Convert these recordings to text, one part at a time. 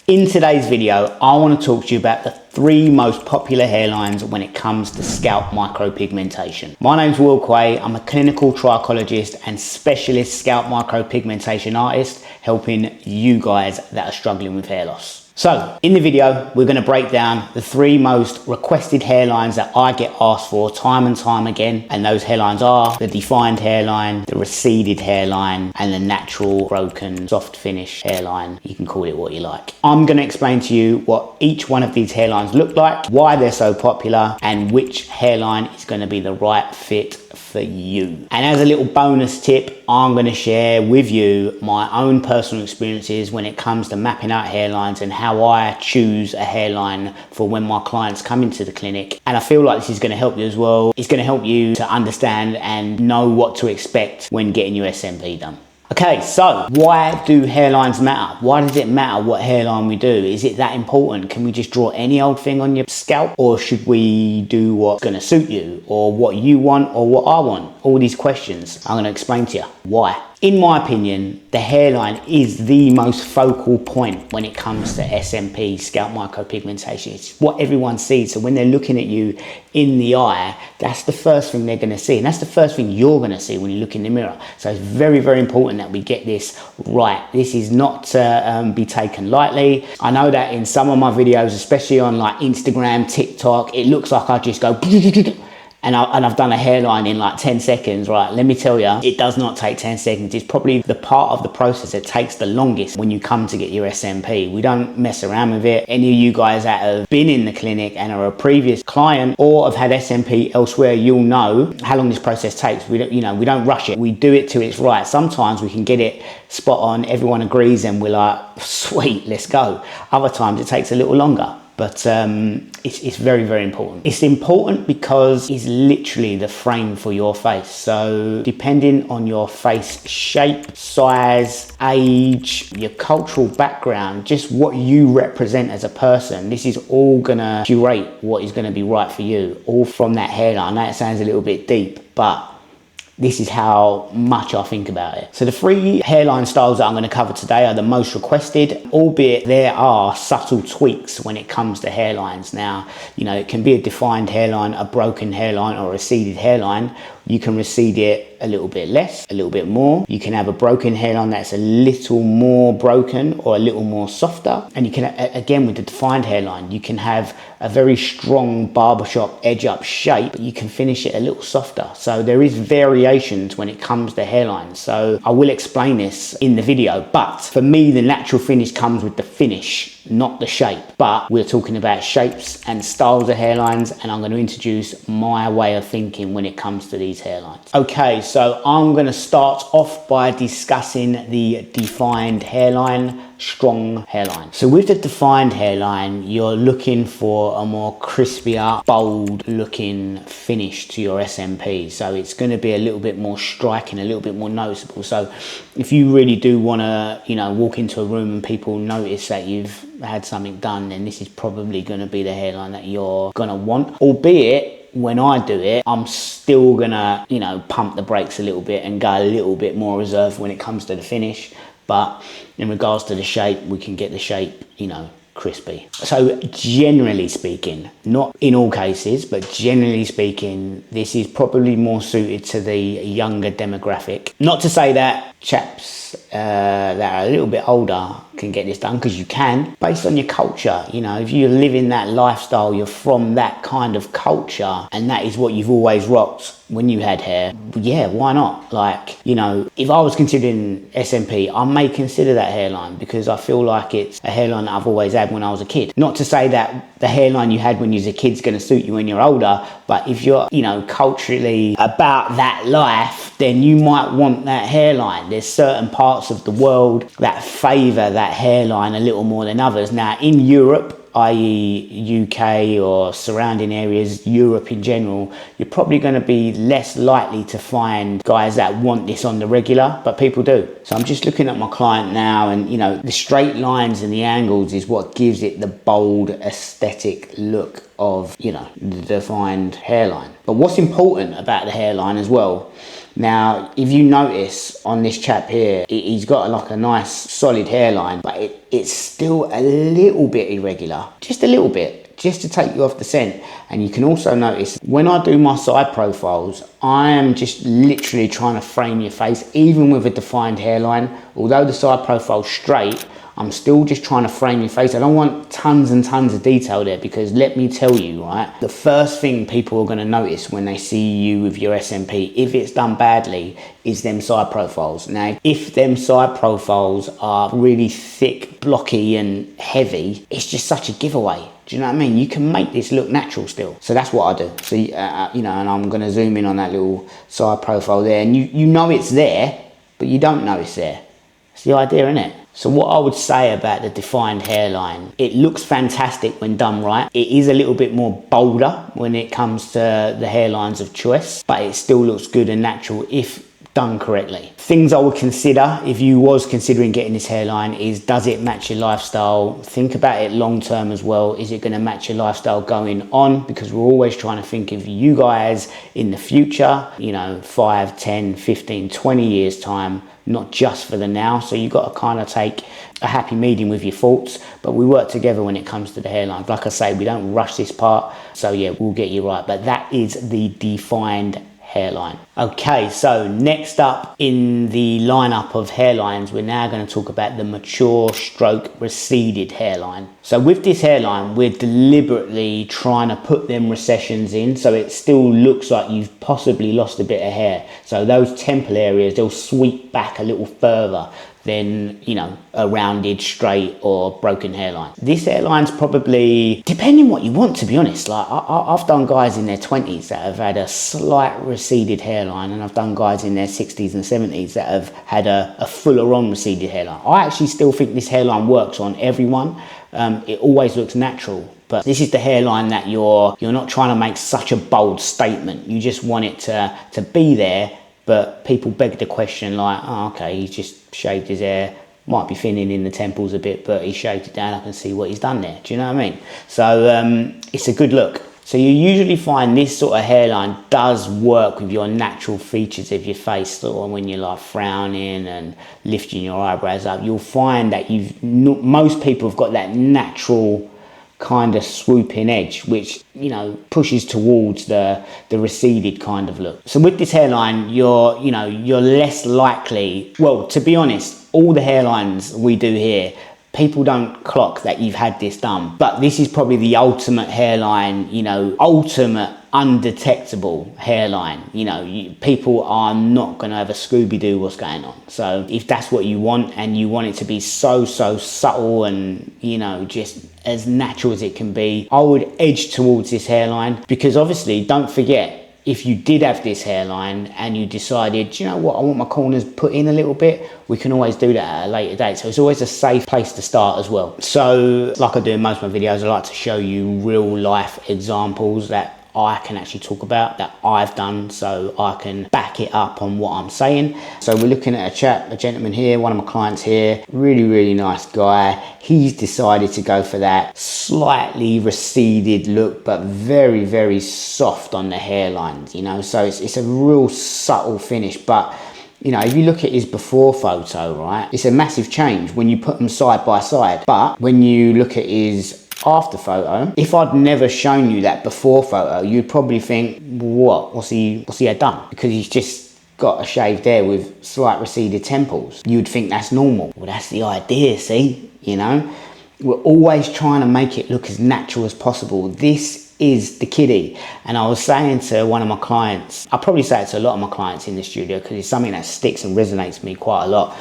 In today's video, I want to talk to you about the 3 most popular hairlines when it comes to scalp micropigmentation. My name's Will Quaye. I'm a clinical trichologist and specialist scalp micropigmentation artist, helping you guys that are struggling with hair loss. So in the video, we're going to break down the 3 most requested hairlines that I get asked for time and time again. And those hairlines are the defined hairline, the receded hairline, and the natural broken soft finish hairline. You can call it what you like. I'm going to explain to you what each one of these hairlines look like, why they're so popular, and which hairline is going to be the right fit for you. And as a little bonus tip, I'm going to share with you my own personal experiences when it comes to mapping out hairlines and how I choose a hairline for when my clients come into the clinic. And I feel like this is going to help you as well. It's going to help you to understand and know what to expect when getting your SMP done. Okay, so why do hairlines matter? Why does it matter what hairline we do? Is it that important? Can we just draw any old thing on your scalp? Or should we do what's gonna suit you? Or what you want or what I want? All these questions, I'm gonna explain to you why. In my opinion, the hairline is the most focal point when it comes to SMP, scalp micropigmentation. It's what everyone sees. So when they're looking at you in the eye, that's the first thing they're gonna see. And that's the first thing you're gonna see when you look in the mirror. So it's very, very important that we get this right. This is not to be taken lightly. I know that in some of my videos, especially on like Instagram, TikTok, it looks like I just go and I've done a hairline in like 10 seconds, right? Let me tell you, it does not take 10 seconds. It's probably the part of the process that takes the longest when you come to get your SMP. We don't mess around with it. Any of you guys that have been in the clinic and are a previous client or have had SMP elsewhere, you'll know how long this process takes. We don't rush it. We do it till it's right. Sometimes we can get it spot on, everyone agrees, and we're like, sweet, let's go. Other times it takes a little longer. But it's very, very important. It's important because it's literally the frame for your face. So depending on your face shape, size, age, your cultural background, just what you represent as a person, this is all gonna curate what is gonna be right for you, all from that hairline. I know it sounds a little bit deep, but this is how much I think about it. So the 3 hairline styles that I'm going to cover today are the most requested, albeit there are subtle tweaks when it comes to hairlines. Now, it can be a defined hairline, a broken hairline, or a receded hairline. You can recede it a little bit less, a little bit more. You can have a broken hairline that's a little more broken or a little more softer. And you can, again, with the defined hairline, you can have a very strong barbershop edge up shape, but you can finish it a little softer. So there is variations when it comes to hairlines. So I will explain this in the video, but for me, the natural finish comes with the finish, not the shape. But we're talking about shapes and styles of hairlines, and I'm going to introduce my way of thinking when it comes to these hairlines. Okay, so I'm going to start off by discussing the defined hairline, strong hairline. So with the defined hairline, you're looking for a more crispier, bold looking finish to your SMP. So it's going to be a little bit more striking, a little bit more noticeable. So if you really do want to, walk into a room and people notice that you've had something done, then this is probably going to be the hairline that you're going to want. Albeit, when I do it, I'm still gonna, pump the brakes a little bit and go a little bit more reserved when it comes to the finish. But in regards to the shape, we can get the shape, crispy. So generally speaking, not in all cases, but generally speaking, this is probably more suited to the younger demographic. Not to say that chaps that are a little bit older can get this done, because you can, based on your culture. If you're living that lifestyle, you're from that kind of culture, and that is what you've always rocked when you had hair, yeah, why not? Like, if I was considering SMP, I may consider that hairline, because I feel like it's a hairline that I've always had when I was a kid. Not to say that the hairline you had when you was a kid's going to suit you when you're older, but if you're, culturally about that life, then you might want that hairline. There's certain parts of the world that favour that hairline a little more than others. Now, in Europe, i.e. UK or surrounding areas, Europe in general, you're probably going to be less likely to find guys that want this on the regular, but people do. So I'm just looking at my client now, and the straight lines and the angles is what gives it the bold aesthetic look of, the defined hairline. But what's important about the hairline as well Now, if you notice on this chap here, he's got like a nice solid hairline, but it's still a little bit irregular, just a little bit, just to take you off the scent. And you can also notice when I do my side profiles, I am just literally trying to frame your face, even with a defined hairline. Although the side profile's straight, I'm still just trying to frame your face. I don't want tons and tons of detail there, because let me tell you, right, the first thing people are going to notice when they see you with your SMP, if it's done badly, is them side profiles. Now, if them side profiles are really thick, blocky and heavy, it's just such a giveaway. Do you know what I mean? You can make this look natural still. So that's what I do. So, you know, and I'm going to zoom in on that little side profile there. And you know it's there, but you don't know it's there. It's the idea, isn't it? So what I would say about the defined hairline, it looks fantastic when done right. It is a little bit more bolder when it comes to the hairlines of choice, but it still looks good and natural if done correctly. Things I would consider if you was considering getting this hairline is, does it match your lifestyle? Think about it long term as well. Is it going to match your lifestyle going on? Because we're always trying to think of you guys in the future, you know, 5, 10, 15, 20 years time, not just for the now. So you've got to kind of take a happy medium with your thoughts, but we work together when it comes to the hairline. Like I say, we don't rush this part. So yeah, we'll get you right. But that is the defined hairline. Okay, so next up in the lineup of hairlines, we're now going to talk about the mature stroke receded hairline. So with this hairline, we're deliberately trying to put them recessions in so it still looks like you've possibly lost a bit of hair. So those temple areas, they'll sweep back a little further than, you know, a rounded, straight or broken hairline. This hairline's probably, depending what you want, to be honest. Like I've done guys in their 20s that have had a slight receded hairline, and I've done guys in their 60s and 70s that have had a fuller on receded hairline. I actually still think this hairline works on everyone. It always looks natural. But this is the hairline that you're not trying to make such a bold statement. You just want it to be there. But people beg the question like, oh, okay, he's just shaved his hair, might be thinning in the temples a bit, but he shaved it down, I can see what he's done there. Do you know what I mean? So it's a good look. So you usually find this sort of hairline does work with your natural features of your face. Sort of when you're like frowning and lifting your eyebrows up, you'll find that most people have got that natural kind of swooping edge, which, you know, pushes towards the receded kind of look. So with this hairline, you're less likely, well, to be honest, all the hairlines we do here, people don't clock that you've had this done, but this is probably the ultimate hairline, you know, ultimate undetectable hairline. You know, people are not going to have a Scooby-Doo what's going on. So if that's what you want, and you want it to be so subtle and, you know, just as natural as it can be, I would edge towards this hairline. Because obviously, don't forget, if you did have this hairline and you decided, do you know what, I want my corners put in a little bit, we can always do that at a later date. So it's always a safe place to start as well. So like I do in most of my videos, I like to show you real life examples that I can actually talk about, that I've done, so I can back it up on what I'm saying. So we're looking at a gentleman here, one of my clients here, really nice guy. He's decided to go for that slightly receded look, but very soft on the hairlines, you know, so it's a real subtle finish. But you know, if you look at his before photo, right, it's a massive change when you put them side by side. But when you look at his after photo, if I'd never shown you that before photo, you'd probably think, what's he had done? Because he's just got a shaved hair with slight receded temples. You'd think that's normal. Well, that's the idea, see, you know? We're always trying to make it look as natural as possible. This is the kiddie. And I was saying to one of my clients, I probably say it to a lot of my clients in the studio, because it's something that sticks and resonates with me quite a lot.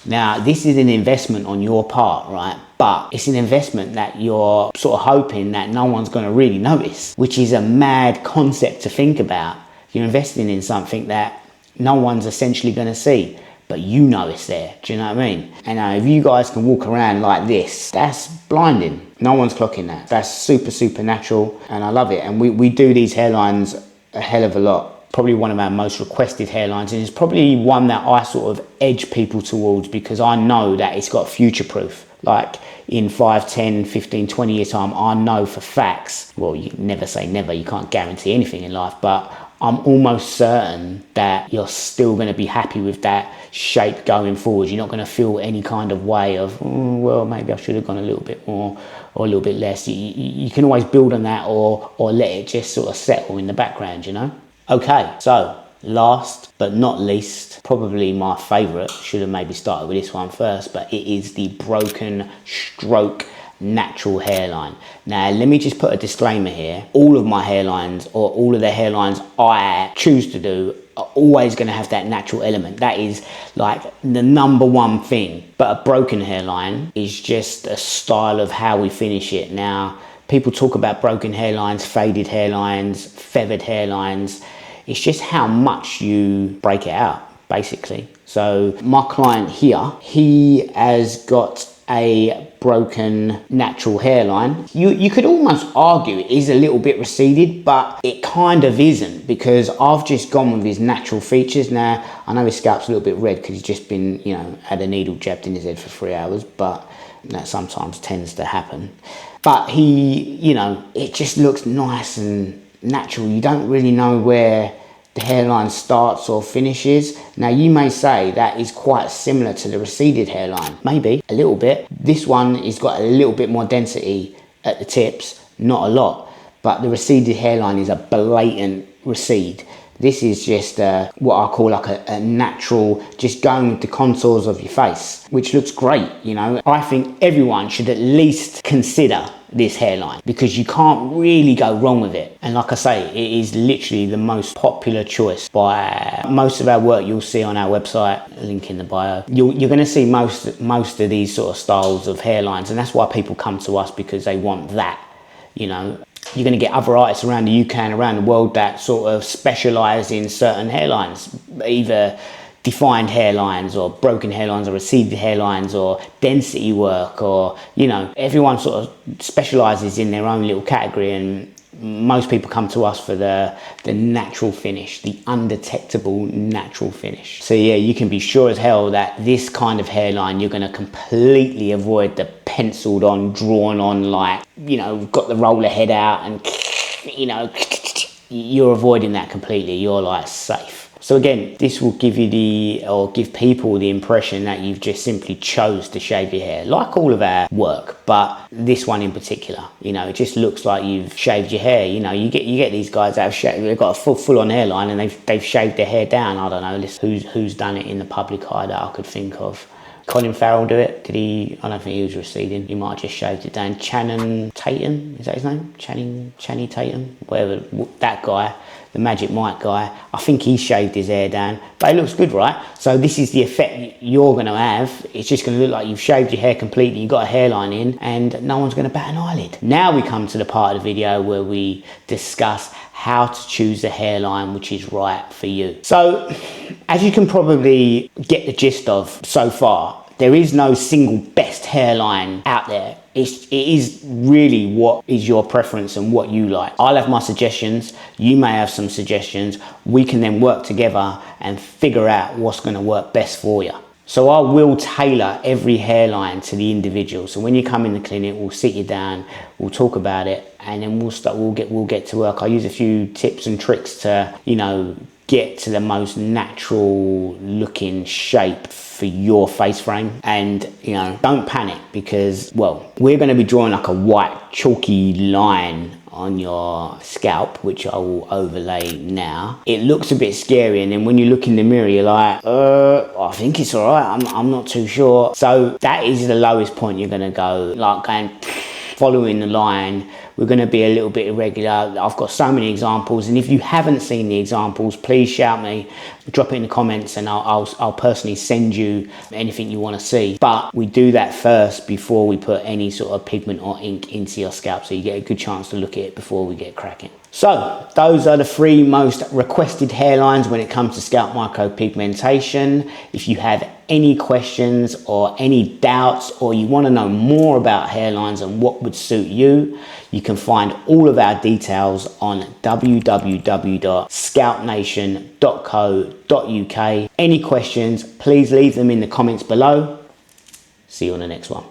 Now, this is an investment on your part, right? But it's an investment that you're sort of hoping that no one's going to really notice, which is a mad concept to think about. You're investing in something that no one's essentially going to see, but you know it's there. Do you know what I mean? And if you guys can walk around like this, that's blinding. No one's clocking that. That's super natural, and I love it. And we do these hairlines a hell of a lot. Probably one of our most requested hairlines, and it's probably one that I sort of edge people towards, because I know that it's got future proof. Like in 5, 10, 15, 20 years time, I know for facts, well, you never say never, you can't guarantee anything in life, but I'm almost certain that you're still going to be happy with that shape going forward. You're not going to feel any kind of way of, oh, well, maybe I should have gone a little bit more or a little bit less. You can always build on that or let it just sort of settle in the background, you know? Okay, so last but not least, probably my favorite, should have maybe started with this one first, but it is the broken stroke natural hairline. Now, let me just put a disclaimer here. All of my hairlines, or all of the hairlines I choose to do, are always going to have that natural element. That is like the number one thing. But a broken hairline is just a style of how we finish it. Now, people talk about broken hairlines, faded hairlines, feathered hairlines. It's just how much you break it out, basically. So my client here, he has got a broken natural hairline. You could almost argue it is a little bit receded, but it kind of isn't, because I've just gone with his natural features. Now, I know his scalp's a little bit red because he's just been, you know, had a needle jabbed in his head for 3 hours, but that sometimes tends to happen. But he, you know, it just looks nice and natural. You don't really know where the hairline starts or finishes. Now, you may say that is quite similar to the receded hairline. Maybe a little bit. This one has got a little bit more density at the tips, not a lot, but the receded hairline is a blatant recede. This is just what I call like a natural, just going with the contours of your face, which looks great, you know. I think everyone should at least consider this hairline because you can't really go wrong with it. And like I say, it is literally the most popular choice by most of our work. You'll see on our website, link in the bio. You're going to see most of these sort of styles of hairlines, and that's why people come to us, because they want that, you know. You're going to get other artists around the UK and around the world that sort of specialise in certain hairlines, either defined hairlines or broken hairlines or receded hairlines or density work, or, you know, everyone sort of specialises in their own little category, and most people come to us for the natural finish, the undetectable natural finish. So yeah, you can be sure as hell that this kind of hairline, you're going to completely avoid the penciled on, drawn on, like, you know, got the roller head out and, you know, you're avoiding that completely. You're like safe. So again, this will give you give people the impression that you've just simply chose to shave your hair, like all of our work, but this one in particular, you know, it just looks like you've shaved your hair. You know, you get these guys that have shaved, they've got a full on hairline and they've shaved their hair down. I don't know who's done it in the public eye that I could think of. Colin Farrell do it? Did he? I don't think he was receding. He might have just shaved it down. Channing Tatum, is that his name? Channing Tatum, whatever, that guy, the Magic Mike guy. I think he shaved his hair down, but it looks good, right? So this is the effect you're going to have. It's just going to look like you've shaved your hair completely, you've got a hairline in, and no one's going to bat an eyelid. Now we come to the part of the video where we discuss how to choose a hairline which is right for you. So, as you can probably get the gist of so far, there is no single best hairline out there. It is really what is your preference and what you like. I'll have my suggestions, you may have some suggestions. We can then work together and figure out what's going to work best for you. So I will tailor every hairline to the individual. So when you come in the clinic, we'll sit you down, we'll talk about it, and then we'll get to work. I use a few tips and tricks to, you know, get to the most natural looking shape for your face frame. And, you know, don't panic, because, well, we're going to be drawing like a white chalky line on your scalp, which I will overlay now. It looks a bit scary, and then when you look in the mirror, you're like, I think it's all right. I'm not too sure. So that is the lowest point you're going to go, like going following the line. We're going to be a little bit irregular. I've got so many examples, and if you haven't seen the examples, please shout me, drop it in the comments, and I'll personally send you anything you want to see. But we do that first before we put any sort of pigment or ink into your scalp, so you get a good chance to look at it before we get cracking. So those are the 3 most requested hairlines when it comes to scalp micropigmentation. If you have any questions or any doubts, or you want to know more about hairlines and what would suit you, you can find all of our details on www.scalpnation.co.uk. Any questions, please leave them in the comments below. See you on the next one.